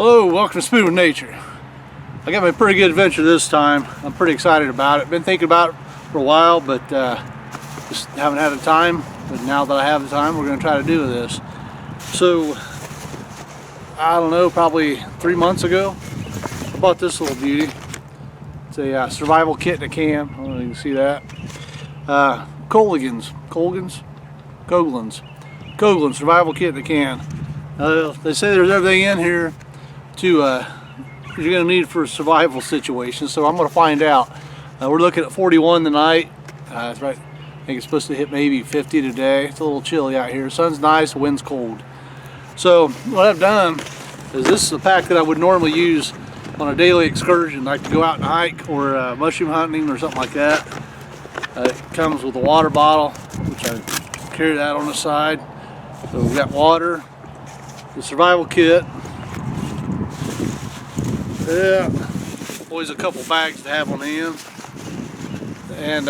Hello, welcome to Spoon with Nature. I got my pretty good adventure this time. I'm pretty excited about it. Been thinking about it for a while, but just haven't had the time. But now that I have the time, we're going to try to do this. So, I don't know, probably 3 months ago, I bought this little beauty. It's a survival kit in a can. I don't know if you can see that. Coghlan's survival kit in a can. They say there's everything in here to you're going to need for a survival situation, so I'm going to find out. We're looking at 41 tonight. That's right. I think it's supposed to hit maybe 50 today. It's a little chilly out here. The sun's nice, the wind's cold. So what I've done is this is a pack that I would normally use on a daily excursion, like to go out and hike or mushroom hunting or something like that. It comes with a water bottle, which I carry that on the side. So we've got water, the survival kit. Yeah, always a couple bags to have on hand. And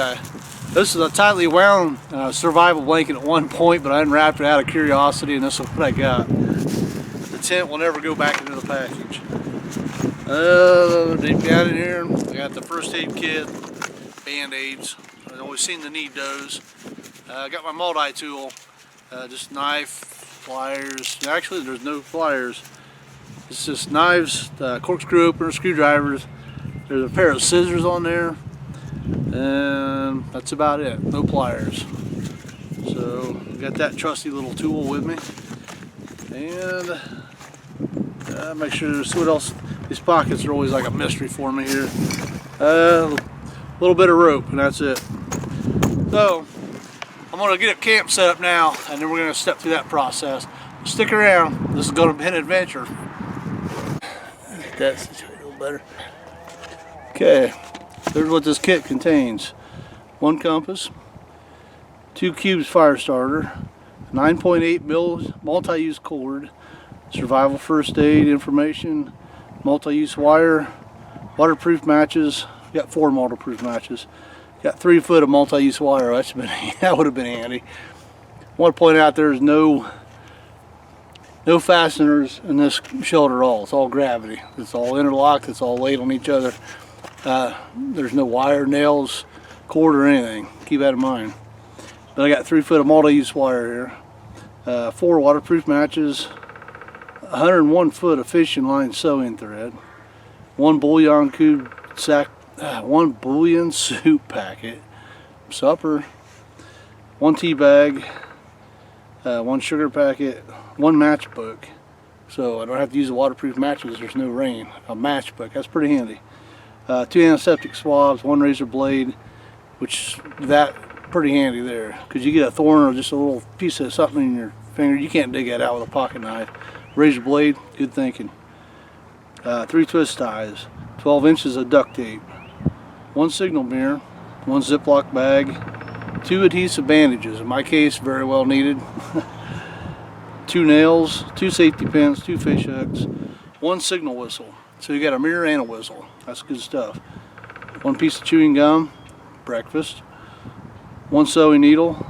this is a tightly wound survival blanket at one point, but I unwrapped it out of curiosity, and this is what I got. The tent will never go back into the package. Deep down in here, I got the first aid kit, band-aids. I've always seem to need those. I got my multi-tool, just knife, pliers. Actually, there's no pliers. It's just knives, corkscrew opener, screwdrivers. There's a pair of scissors on there, and that's about it. No pliers. So got that trusty little tool with me, and make sure there's what else. These pockets are always like a mystery for me here. A little bit of rope, and that's it. So I'm gonna get a camp set up now, and then we're gonna step through that process. Stick around. This is gonna be an adventure. That's a little better. Okay, there's what this kit contains. 1 compass, 2 cubes fire starter, 9.8 mil multi-use cord, survival first aid information, multi-use wire, waterproof matches. Got 4 waterproof matches. Got 3 foot of multi-use wire. That would have been handy. I want to point out there's no fasteners in this shelter at all. It's all gravity. It's all interlocked. It's all laid on each other. There's no wire, nails, cord, or anything. Keep that in mind. But I got 3 foot of multi-use wire here. 4 waterproof matches. 101 foot of fishing line sewing thread. 1 bouillon cube sack. 1 bouillon soup packet. Supper. 1 tea bag. 1 sugar packet. 1 matchbook, so I don't have to use the waterproof matches. There's no rain. A matchbook, that's pretty handy. 2 antiseptic swabs, 1 razor blade, which that pretty handy there, because you get a thorn or just a little piece of something in your finger, you can't dig that out with a pocket knife. Razor blade, good thinking. 3 twist ties, 12 inches of duct tape, 1 signal mirror, 1 Ziploc bag, 2 adhesive bandages. In my case, very well needed. 2 nails, 2 safety pins, 2 fish hooks, 1 signal whistle. So you got a mirror and a whistle. That's good stuff. 1 piece of chewing gum, breakfast. 1 sewing needle.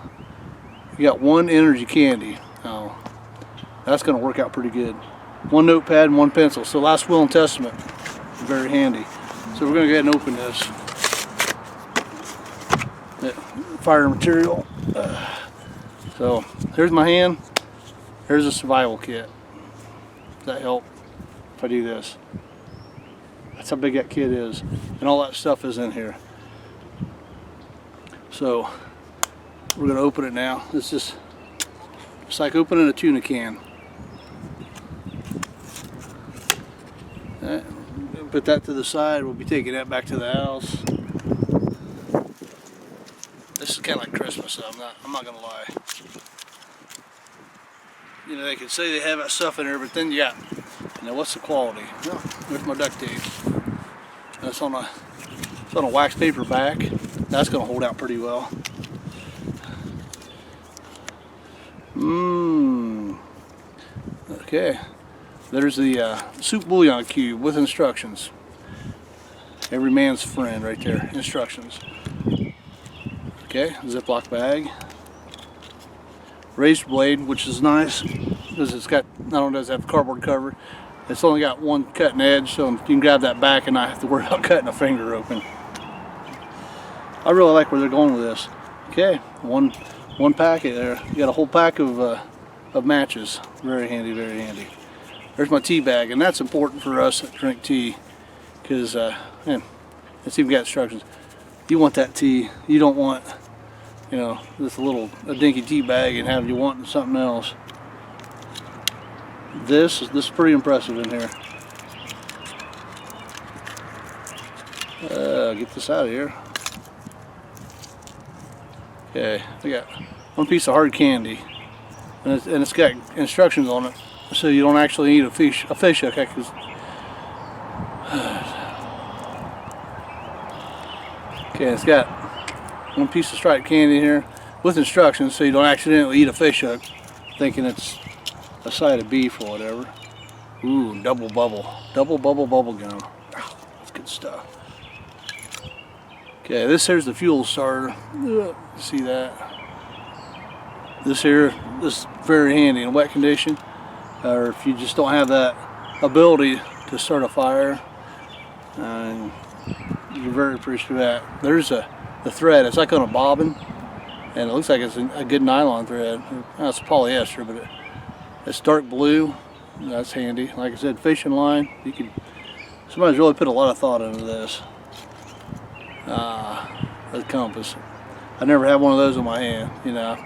You got 1 energy candy. Now, that's going to work out pretty good. 1 notepad and 1 pencil. So last will and testament, very handy. So we're going to go ahead and open this. Fire material. So here's my hand. Here's a survival kit. Does that help if I do this? That's how big that kit is. And all that stuff is in here. So we're going to open it now. It's just like opening a tuna can. Put that to the side. We'll be taking that back to the house. This is kind of like Christmas, so I'm not going to lie. You know, they could say they have that stuff in there, but then you got, what's the quality? Oh, there's my duct tape. It's on a wax paper back. That's going to hold out pretty well. Okay. There's the soup bouillon cube with instructions. Every man's friend right there. Instructions. Okay, Ziploc bag. Razor blade, which is nice because it's got, not only does it have a cardboard cover, It's only got one cutting edge, so you can grab that back and not have to worry about cutting a finger open. I really like where they're going with this. Okay, one packet there. You got a whole pack of matches. Very handy, very handy. There's my tea bag, and that's important for us that drink tea, because man, it's even got instructions. You want that tea. You don't want, you know, this a dinky tea bag and have you wanting something else. This is pretty impressive in here. Get this out of here. Okay, we got one piece of hard candy, and it's got instructions on it, so you don't actually need a fish hook. Okay, it's got one piece of striped candy here with instructions, so you don't accidentally eat a fish hook, thinking it's a side of beef or whatever. Ooh, double bubble gum. Oh, that's good stuff. Okay, this here's the fuel starter. See that? This is very handy in wet condition, or if you just don't have that ability to start a fire. You're very appreciative of that. There's the thread. It's like on a bobbin, and it looks like it's a good nylon thread. It's polyester, but it's dark blue. That's handy. Like I said, fishing line. Somebody's really put a lot of thought into this. The compass. I never had one of those in my hand, you know.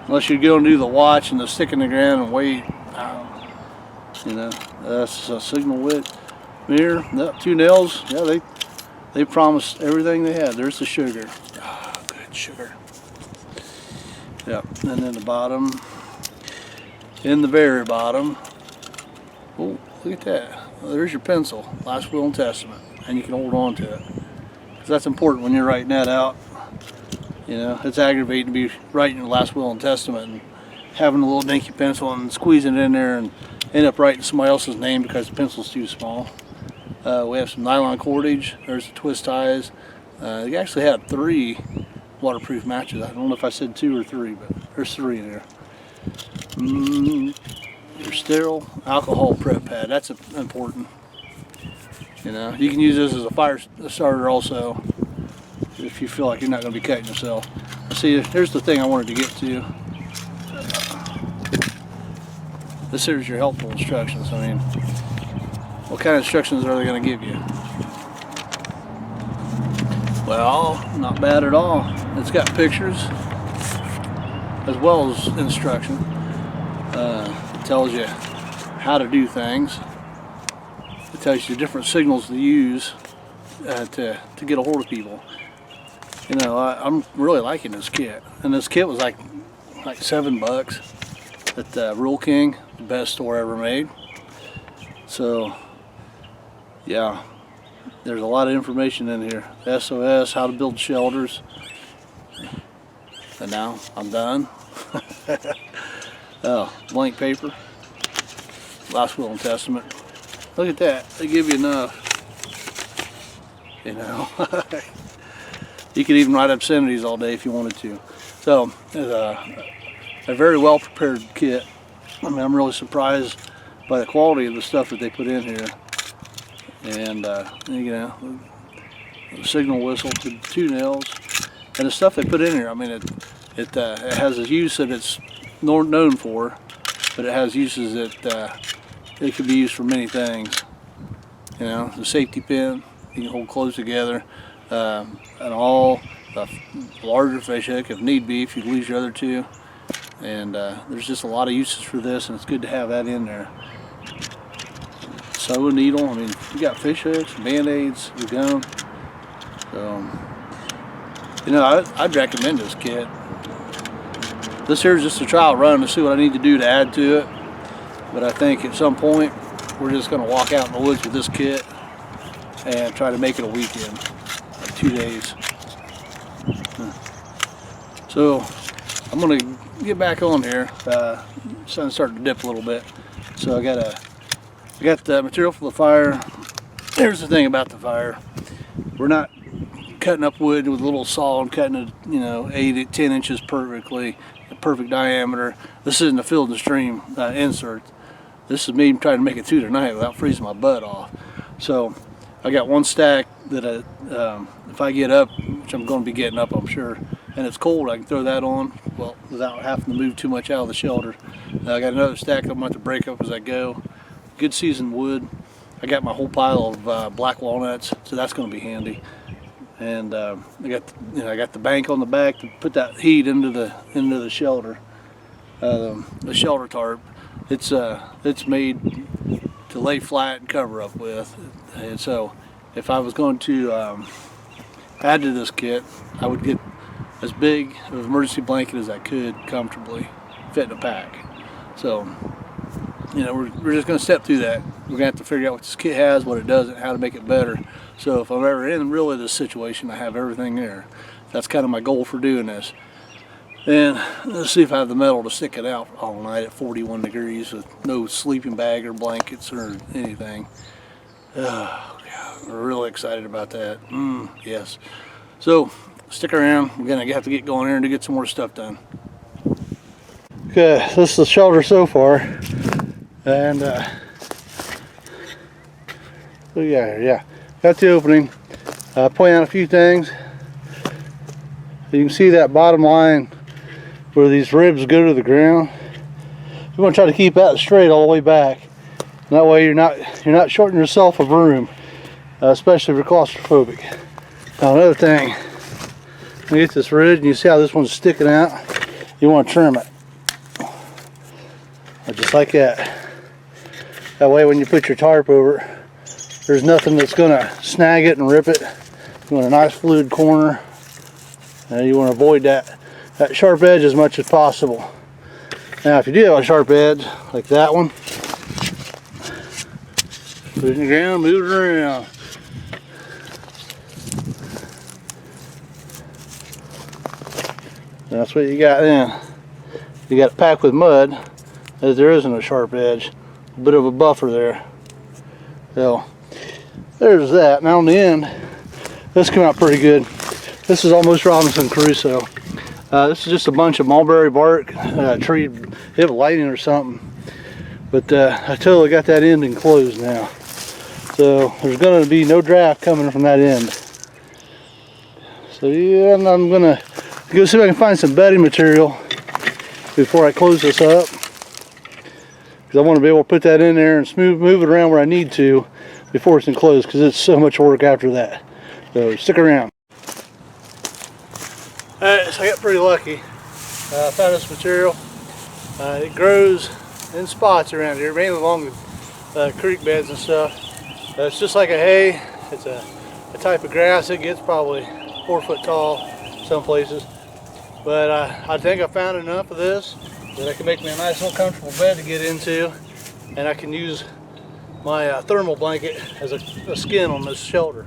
Unless you go and do the watch and the stick in the ground and wait. You know, that's a signal width. Mirror, no, 2 nails. Yeah, they promised everything they had. There's the sugar. Good sugar. Yeah, and then the bottom. In the very bottom. Oh, look at that. Well, there's your pencil. Last will and testament. And you can hold on to it. Because that's important when you're writing that out. You know, it's aggravating to be writing your last will and testament and having a little dinky pencil and squeezing it in there and end up writing somebody else's name because the pencil's too small. We have some nylon cordage. There's the twist ties. You actually have 3 waterproof matches. I don't know if I said 2 or 3, but there's 3 in there. Your sterile alcohol prep pad. That's important. You know, you can use this as a fire starter also if you feel like you're not going to be cutting yourself. See, here's the thing I wanted to get to. This here's your helpful instructions. I mean, what kind of instructions are they going to give you? Well, not bad at all. It's got pictures as well as instruction. It tells you how to do things. It tells you different signals to use to get a hold of people. You know, I'm really liking this kit, and this kit was like $7 at Rule King, the best store ever made. So, yeah, there's a lot of information in here. SOS, how to build shelters. And now I'm done. Oh, blank paper. Last will and testament. Look at that. They give you enough. You know. You could even write obscenities all day if you wanted to. So, it's a very well prepared kit. I mean, I'm really surprised by the quality of the stuff that they put in here. And, you know, a signal whistle to 2 nails. And the stuff they put in here, I mean, it has a use that it's known for, but it has uses that it could be used for many things. You know, the safety pin, you can hold close together, and all a larger fish hook if need be, if you lose your other 2. And there's just a lot of uses for this, and it's good to have that in there. Sewing needle, I mean, you got fish hooks, band-aids, the gum. So, you know, I'd recommend this kit. This here's just a trial run to see what I need to do to add to it. But I think at some point, we're just going to walk out in the woods with this kit and try to make it a weekend, like 2 days. So, I'm going to get back on here. Sun's starting to dip a little bit. So I got the material for the fire. Here's the thing about the fire. We're not cutting up wood with a little saw and cutting it, you know, 8 to 10 inches perfectly, a perfect diameter. This isn't a Field and Stream insert. This is me trying to make it through tonight without freezing my butt off. So I got one stack that if I get up, which I'm going to be getting up, I'm sure, and it's cold, I can throw that on, well, without having to move too much out of the shelter. I got another stack I'm going to have to break up as I go. Good seasoned wood. I got my whole pile of black walnuts, so that's going to be handy. And I got the bank on the back to put that heat into the shelter. The shelter tarp. It's made to lay flat and cover up with. And so if I was going to add to this kit, I would get as big of an emergency blanket as I could comfortably fit in a pack. So, you know, we're just going to step through that. We're going to have to figure out what this kit has, what it doesn't, how to make it better. So if I'm ever in really this situation, I have everything there. That's kind of my goal for doing this. And let's see if I have the metal to stick it out all night at 41 degrees with no sleeping bag or blankets or anything. Oh, God, we're really excited about that. Yes. So stick around. We're going to have to get going here and to get some more stuff done. Okay, this is the shelter so far. And what do we got here? Yeah, got the opening. Point out a few things. You can see that bottom line where these ribs go to the ground. You want to try to keep that straight all the way back. And that way you're not shorting yourself of room, especially if you're claustrophobic. Now another thing, you get this ridge and you see how this one's sticking out. You want to trim it, just like that. That way when you put your tarp over it, there's nothing that's going to snag it and rip it. You want a nice fluid corner. And you want to avoid that sharp edge as much as possible. Now if you do have a sharp edge, like that one, put it in the ground, move it around. That's what you got then. You got it packed with mud, as there isn't a sharp edge. A bit of a buffer there. So there's that. Now on the end, this came out pretty good. This is almost Robinson Crusoe. This is just a bunch of mulberry bark, tree, hit lightning or something. But I totally got that end enclosed now. So there's going to be no draft coming from that end. So yeah, I'm going to go see if I can find some bedding material before I close this up. Because I want to be able to put that in there and move it around where I need to before it's enclosed, because it's so much work after that. So stick around. Alright, so I got pretty lucky. I found this material. It grows in spots around here, mainly along the creek beds and stuff. It's just like a hay. It's a type of grass. It gets probably 4 foot tall some places. But I think I found enough of this that I can make me a nice little comfortable bed to get into. And I can use my thermal blanket as a skin on this shelter.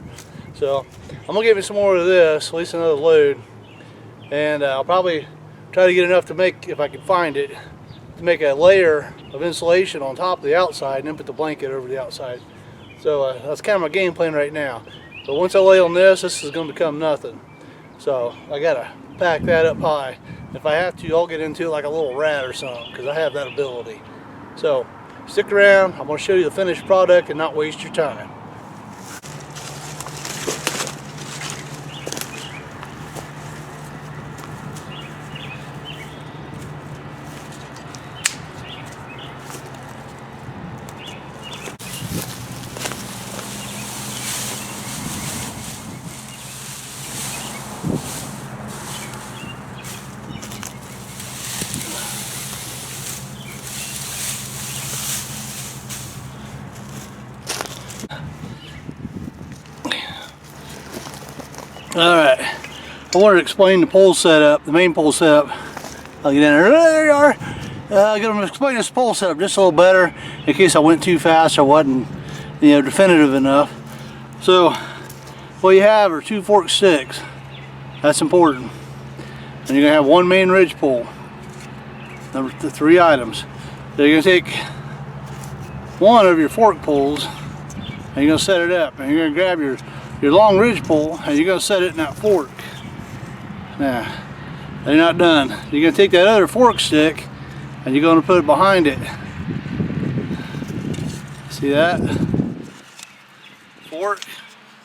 So I'm going to get me some more of this, at least another load. And I'll probably try to get enough to make, if I can find it, to make a layer of insulation on top of the outside and then put the blanket over the outside. So that's kind of my game plan right now. But once I lay on this is going to become nothing. So I got to pack that up high. If I have to, I'll get into it like a little rat or something, because I have that ability. So stick around. I'm going to show you the finished product and not waste your time. Alright, I wanted to explain the pole setup, the main pole setup. I'll get in there. There you are. I'm going to explain this pole setup just a little better in case I went too fast or wasn't, definitive enough. So, what you have are 2 forked sticks. That's important. And you're going to have one main ridge pole. The 3 items. So you're going to take one of your fork poles and you're going to set it up. And you're going to grab your long ridge pole and you're going to set it in that fork. Now, they're not done. You're going to take that other fork stick and you're going to put it behind it. See that? Fork,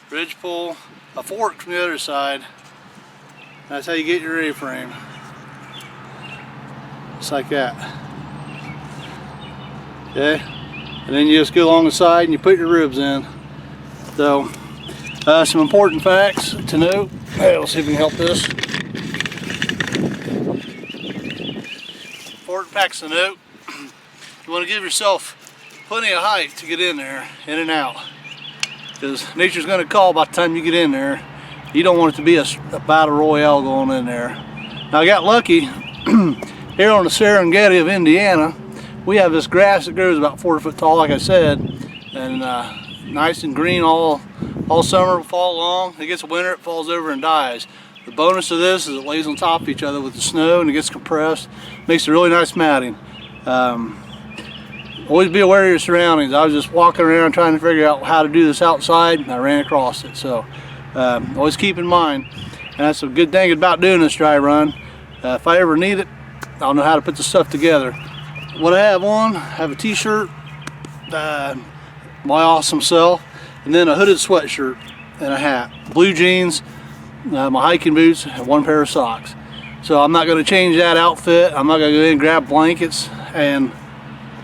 ridge pull, a fork from the other side. That's how you get your A-frame. Just like that. Okay? And then you just go along the side and you put your ribs in. So, some important facts to note. Hey, let's see if we can help this. Important facts to note. You want to give yourself plenty of height to get in there, in and out. Because nature's going to call by the time you get in there. You don't want it to be a battle royale going in there. Now I got lucky here on the Serengeti of Indiana. We have this grass that grows about 4 foot tall, like I said, and nice and green all summer, fall long. It gets winter, it falls over and dies. The bonus of this is it lays on top of each other with the snow and it gets compressed. Makes a really nice matting. Always be aware of your surroundings. I was just walking around trying to figure out how to do this outside and I ran across it. So always keep in mind, and that's a good thing about doing this dry run. If I ever need it, I'll know how to put the stuff together. What I have on, I have a t-shirt, my awesome self, and then a hooded sweatshirt and a hat, blue jeans, my hiking boots, and one pair of socks. So I'm not going to change that outfit. I'm not going to go in and grab blankets and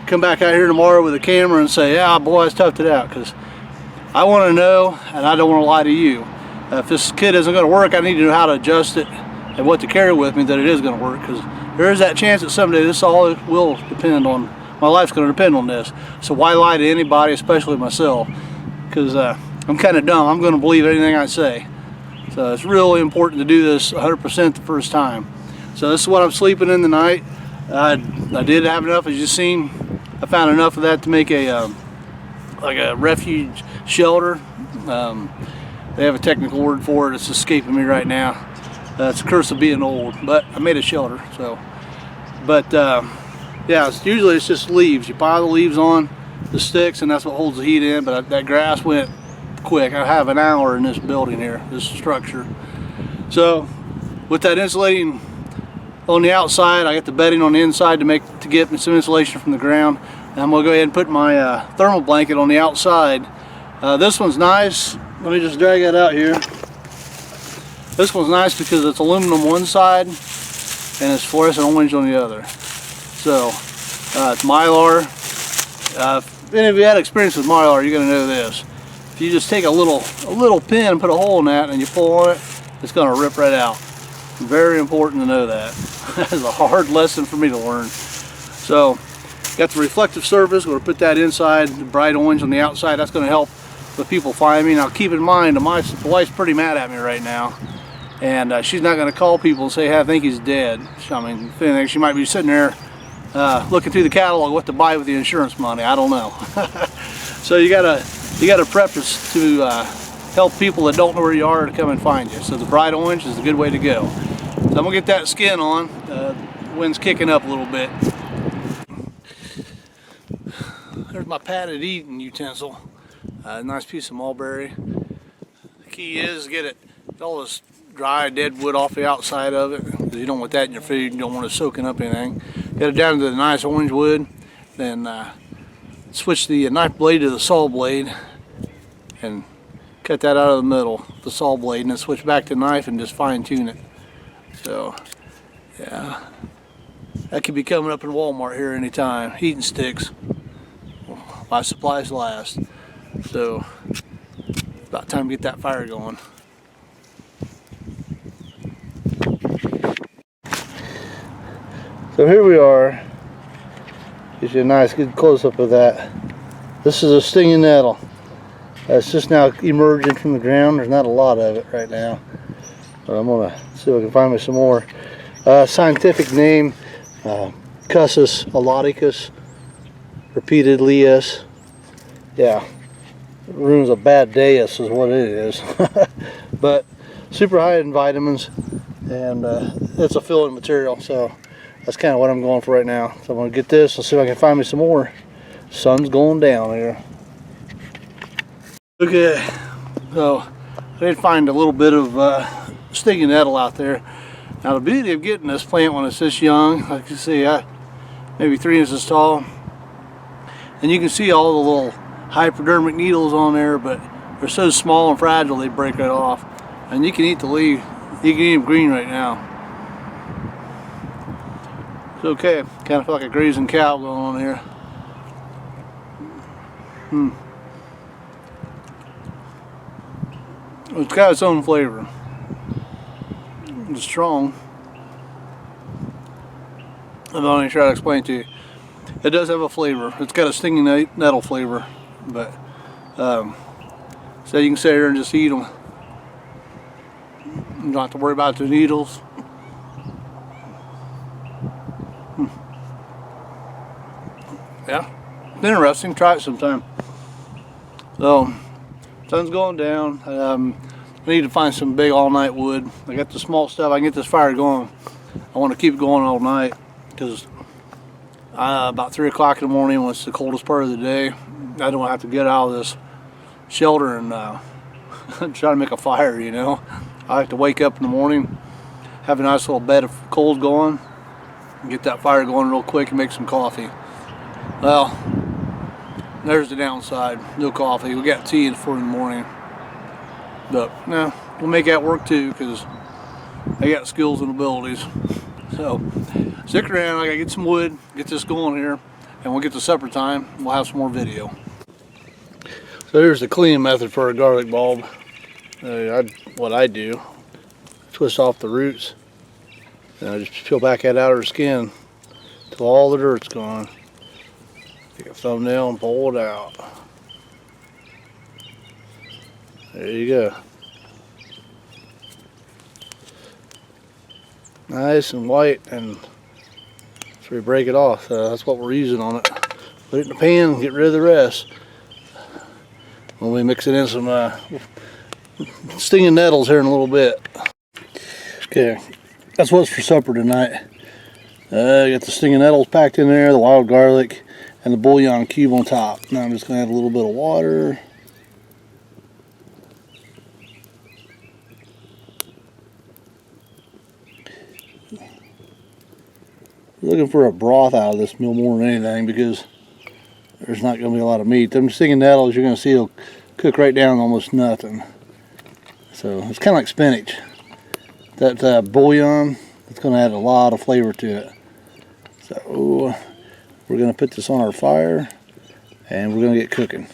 come back out here tomorrow with a camera and say, yeah, boy, I toughed it out, because I want to know, and I don't want to lie to you. If this kit isn't going to work, I need to know how to adjust it and what to carry with me that it is going to work, because there is that chance that someday this all will depend on, my life's going to depend on this. So why lie to anybody, especially myself? Because I'm kind of dumb. I'm going to believe anything I say. So it's really important to do this 100% the first time. So this is what I'm sleeping in tonight. I did have enough, as you've seen. I found enough of that to make a like a refuge shelter. They have a technical word for it. It's escaping me right now. It's a curse of being old, but I made a shelter. So, but yeah, usually it's just leaves. You pile the leaves on the sticks, and that's what holds the heat in. But that grass went quick. I have an hour in this building here, this structure. So, with that insulating on the outside, I got the bedding on the inside to get me some insulation from the ground. And I'm gonna go ahead and put my thermal blanket on the outside. This one's nice. Let me just drag that out here. This one's nice because it's aluminum one side and it's fluorescent orange on the other. So it's Mylar. If any of you had experience with Mylar, you're gonna know this. If you just take a little pin and put a hole in that and you pull on it, it's gonna rip right out. Very important to know that. That is a hard lesson for me to learn. So got the reflective surface. We're gonna put that inside, the bright orange on the outside. That's gonna help with people find me. Now keep in mind, the wife's pretty mad at me right now, and she's not going to call people and say, hey, I think he's dead. I mean, if anything, she might be sitting there looking through the catalog what to buy with the insurance money. I don't know. So you gotta preface to help people that don't know where you are to come and find you. So the bright orange is a good way to go. So I'm gonna get that skin on. The wind's kicking up a little bit. There's my padded eating utensil. Nice piece of mulberry. The key is get all this dry dead wood off the outside of it, because you don't want that in your food. You don't want it soaking up anything. Get it down to the nice orange wood, then switch the knife blade to the saw blade and cut that out of the middle, the saw blade, and then switch back to the knife and just fine tune it. So yeah, that could be coming up in Walmart here anytime. Heating sticks. My supplies last. So it's about time to get that fire going. So here we are. Gives you a nice good close-up of that. This is a stinging nettle. It's just now emerging from the ground. There's not a lot of it right now, but I'm gonna see if I can find me some more. Scientific name, Cussus alauticus repeatedly. Yeah, ruins a bad day is what it is. But super high in vitamins, and it's a filling material, so that's kind of what I'm going for right now. So I'm going to get this and see if I can find me some more. Sun's going down here. Okay, so I did find a little bit of stinging nettle out there. Now the beauty of getting this plant when it's this young, like you see, maybe 3 inches tall, and you can see all the little hypodermic needles on there, but they're so small and fragile they break right off. And you can eat the leaf. You can eat them green right now. It's okay. Kind of feel like a grazing cow going on here. It's got its own flavor. It's strong. I'm not even trying to explain it to you. It does have a flavor. It's got a stinging nettle flavor, but so you can sit here and just eat them. You don't have to worry about the needles. Yeah, it's interesting. Try it sometime. So, sun's going down. I need to find some big all-night wood. I got the small stuff. I can get this fire going. I want to keep it going all night because about 3 o'clock in the morning, when it's the coldest part of the day, I don't have to get out of this shelter and try to make a fire, you know. I like to wake up in the morning, have a nice little bed of coals going, and get that fire going real quick and make some coffee. Well, there's the downside. No coffee. We got tea for in the morning. But, no, we'll make that work too because I got skills and abilities. So, stick around. I gotta get some wood, get this going here, and we'll get to supper time. We'll have some more video. So here's the cleaning method for a garlic bulb. What I do, twist off the roots, and I just peel back that outer skin till all the dirt's gone. Take a thumbnail and pull it out. There you go. Nice and white, and so we break it off. That's what we're using on it. Put it in the pan and get rid of the rest. We'll be mixing in some stinging nettles here in a little bit. Okay, that's what's for supper tonight. Got the stinging nettles packed in there, the wild garlic, and the bouillon cube on top. Now I'm just going to add a little bit of water. Looking for a broth out of this meal more than anything because there's not going to be a lot of meat. Them stinging nettles, you're going to see, will cook right down to almost nothing. So it's kind of like spinach. That bouillon, it's going to add a lot of flavor to it. So we're going to put this on our fire and we're going to get cooking.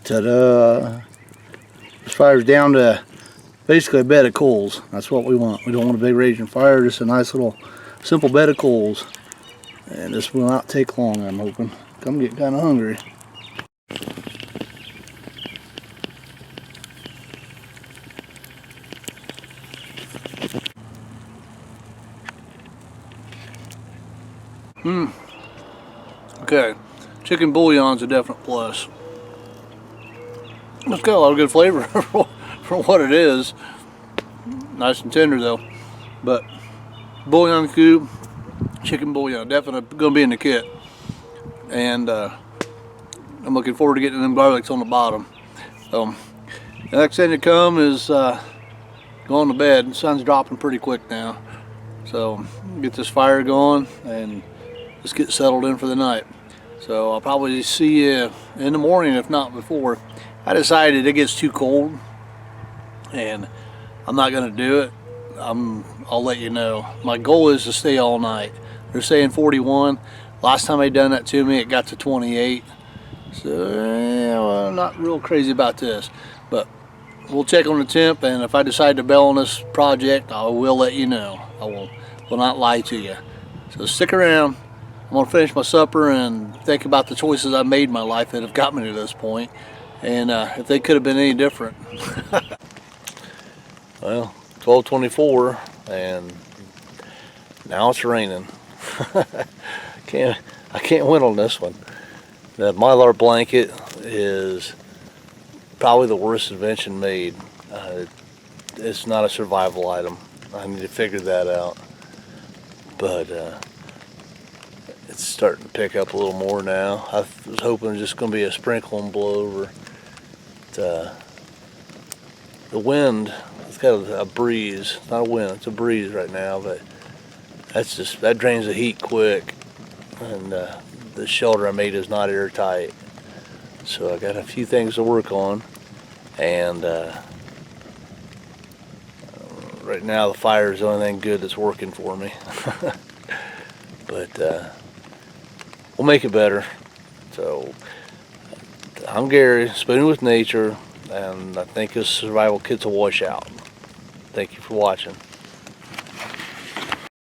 Ta-da! This fire's down to basically a bed of coals. That's what we want. We don't want a big raging fire, just a nice little simple bed of coals. And this will not take long, I'm hoping. I'm getting kind of hungry. Okay, chicken bouillon's a definite plus. It's got a lot of good flavor for what it is. Nice and tender though. But bouillon cube, chicken bouillon, definitely gonna be in the kit. And I'm looking forward to getting them garlics on the bottom. So the next thing to come is going to bed. The sun's dropping pretty quick now. So get this fire going and just get settled in for the night. So I'll probably see you in the morning, if not before. I decided it gets too cold and I'm not going to do it. I'll let you know. My goal is to stay all night. They're saying 41. Last time they done that to me, it got to 28. So yeah, well, I'm not real crazy about this, but we'll check on the temp, and if I decide to bail on this project, I will let you know. I will not lie to you. So stick around. I'm going to finish my supper and think about the choices I made in my life that have got me to this point, and if they could have been any different. Well, 12:24 and now it's raining. I can't win on this one. The Mylar blanket is probably the worst invention made. It's not a survival item. I need to figure that out. But it's starting to pick up a little more now. I was hoping it was just going to be a sprinkle and blow over. The wind, it's got a breeze. It's not a wind, it's a breeze right now, but that drains the heat quick. And the shelter I made is not airtight. So I got a few things to work on, and right now the fire is the only thing good that's working for me. But we'll make it better. So I'm Gary, Spooning with Nature, and I think this survival kit's a washout. Thank you for watching.